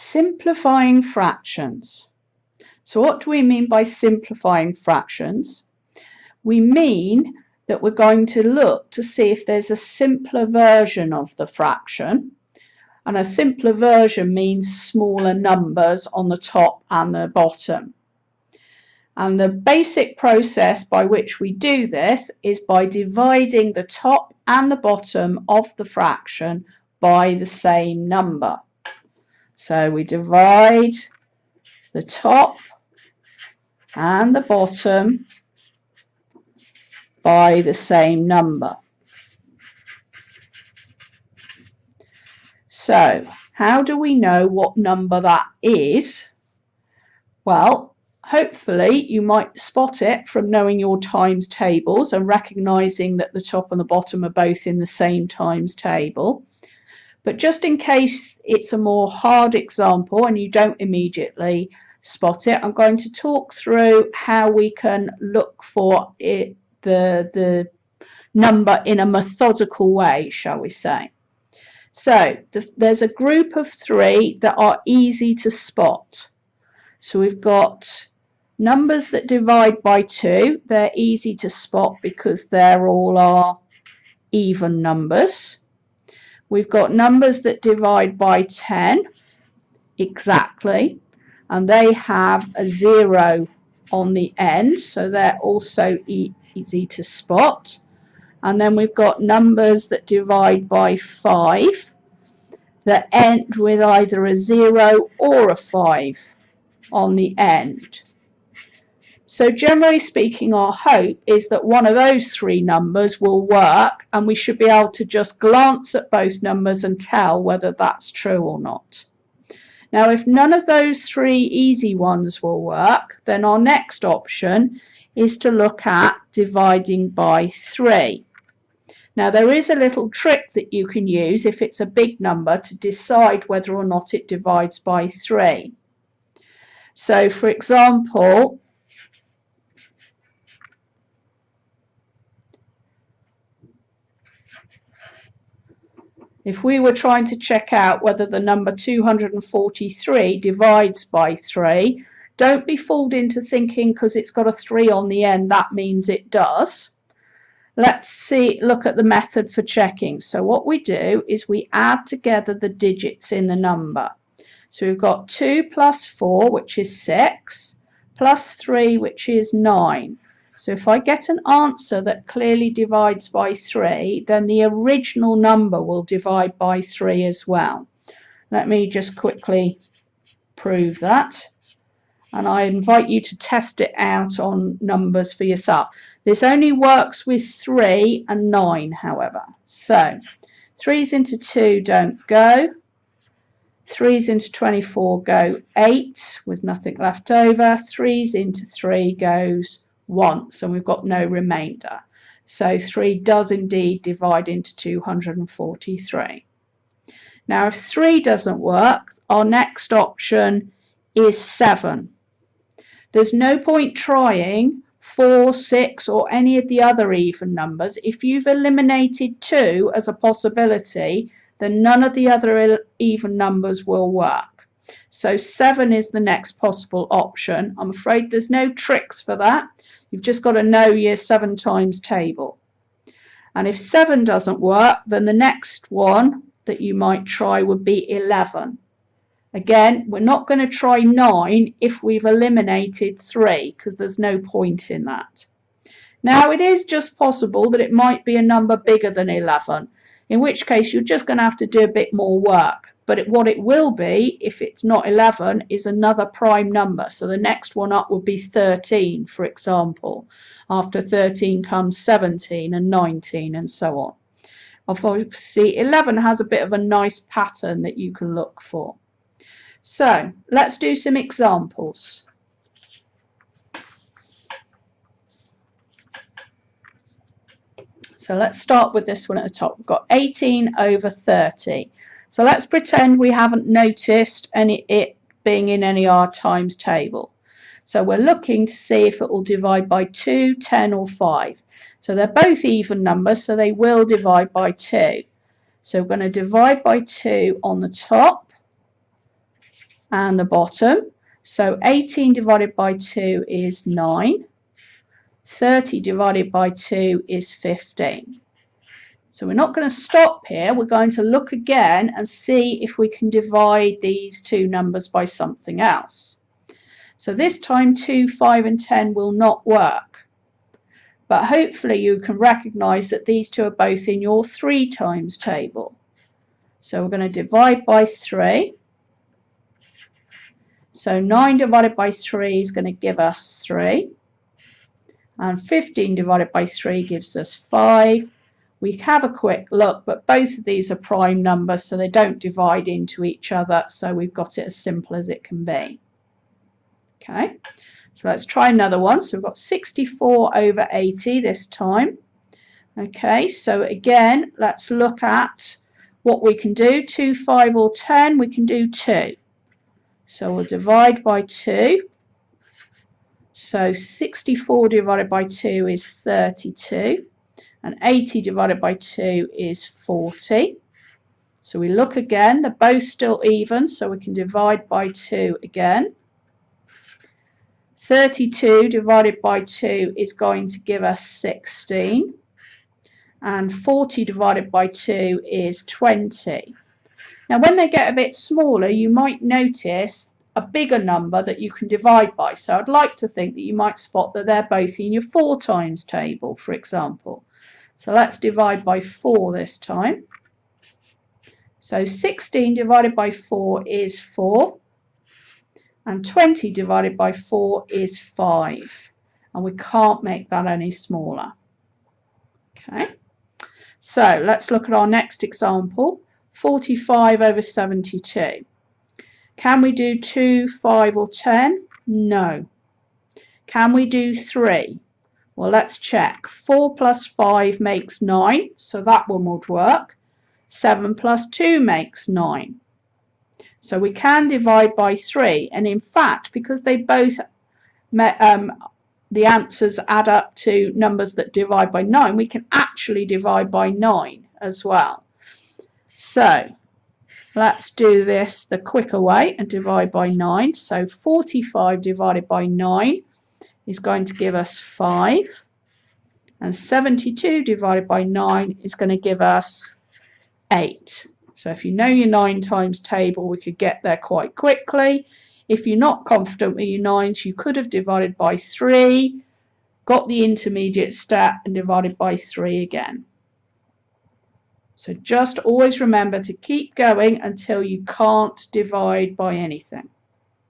Simplifying fractions. So what do we mean by simplifying fractions? We mean that we're going to look to see if there's a simpler version of the fraction, and a simpler version means smaller numbers on the top and the bottom. And the basic process by which we do this is by dividing the top and the bottom of the fraction by the same number. So we divide the top and the bottom by the same number. So how do we know what number that is? Well, hopefully you might spot it from knowing your times tables and recognizing that the top and the bottom are both in the same times table. But just in case it's a more hard example and you don't immediately spot it, I'm going to talk through how we can look for it, the number in a methodical way, shall we say. So there's a group of three that are easy to spot. So we've got numbers that divide by 2. They're easy to spot because they're all our even numbers. We've got numbers that divide by 10 exactly, and they have a 0 on the end, so they're also easy to spot. And then we've got numbers that divide by 5 that end with either a 0 or a 5 on the end. So generally speaking, our hope is that one of those three numbers will work, and we should be able to just glance at both numbers and tell whether that's true or not. Now, if none of those three easy ones will work, then our next option is to look at dividing by 3. Now, there is a little trick that you can use if it's a big number to decide whether or not it divides by 3. So, for example, if we were trying to check out whether the number 243 divides by 3, don't be fooled into thinking because it's got a 3 on the end that means it does. Let's look at the method for checking. So what we do is we add together the digits in the number. So we've got 2 plus 4, which is 6, plus 3, which is 9. So if I get an answer that clearly divides by 3, then the original number will divide by 3 as well. Let me just quickly prove that. And I invite you to test it out on numbers for yourself. This only works with 3 and 9, however. So 3's into 2 don't go. 3's into 24 go 8 with nothing left over. 3's into 3 goes once, and we've got no remainder. So 3 does indeed divide into 243. Now, if 3 doesn't work, our next option is 7. There's no point trying 4, 6, or any of the other even numbers. If you've eliminated 2 as a possibility, then none of the other even numbers will work. So 7 is the next possible option. I'm afraid there's no tricks for that. You've just got to know your 7 times table. And if 7 doesn't work, then the next one that you might try would be 11. Again, we're not going to try 9 if we've eliminated 3, because there's no point in that. Now, it is just possible that it might be a number bigger than 11, in which case you're just going to have to do a bit more work. But what it will be, if it's not 11, is another prime number. So the next one up would be 13, for example. After 13 comes 17 and 19 and so on. Obviously, 11 has a bit of a nice pattern that you can look for. So let's do some examples. So let's start with this one at the top. We've got 18 over 30. So let's pretend we haven't noticed it being in any of our times table. So we're looking to see if it will divide by 2, 10 or 5. So they're both even numbers, so they will divide by 2. So we're going to divide by 2 on the top and the bottom. So 18 divided by 2 is 9. 30 divided by 2 is 15. So we're not going to stop here. We're going to look again and see if we can divide these two numbers by something else. So this time 2, 5 and 10 will not work. But hopefully you can recognise that these two are both in your 3 times table. So we're going to divide by 3. So 9 divided by 3 is going to give us 3. And 15 divided by 3 gives us 5. We have a quick look, but both of these are prime numbers, so they don't divide into each other. So we've got it as simple as it can be. Okay, so let's try another one. So we've got 64 over 80 this time. Okay, so again, let's look at what we can do. 2, 5 or 10, we can do 2. So we'll divide by 2. So 64 divided by 2 is 32. And 80 divided by 2 is 40. So we look again, they're both still even, so we can divide by 2 again. 32 divided by 2 is going to give us 16. And 40 divided by 2 is 20. Now when they get a bit smaller, you might notice a bigger number that you can divide by. So I'd like to think that you might spot that they're both in your 4 times table, for example. So let's divide by 4 this time. So 16 divided by 4 is 4. And 20 divided by 4 is 5. And we can't make that any smaller. Okay. So let's look at our next example. 45 over 72. Can we do 2, 5 or 10? No. Can we do 3? Well, let's check. 4 plus 5 makes 9, so that one would work. 7 plus 2 makes 9. So we can divide by 3, and in fact, because they both the answers add up to numbers that divide by 9, we can actually divide by 9 as well. So let's do this the quicker way and divide by 9. So 45 divided by 9 is going to give us 5. And 72 divided by 9 is going to give us 8. So if you know your 9 times table, we could get there quite quickly. If you're not confident with your 9s, you could have divided by 3, got the intermediate step and divided by 3 again. So just always remember to keep going until you can't divide by anything.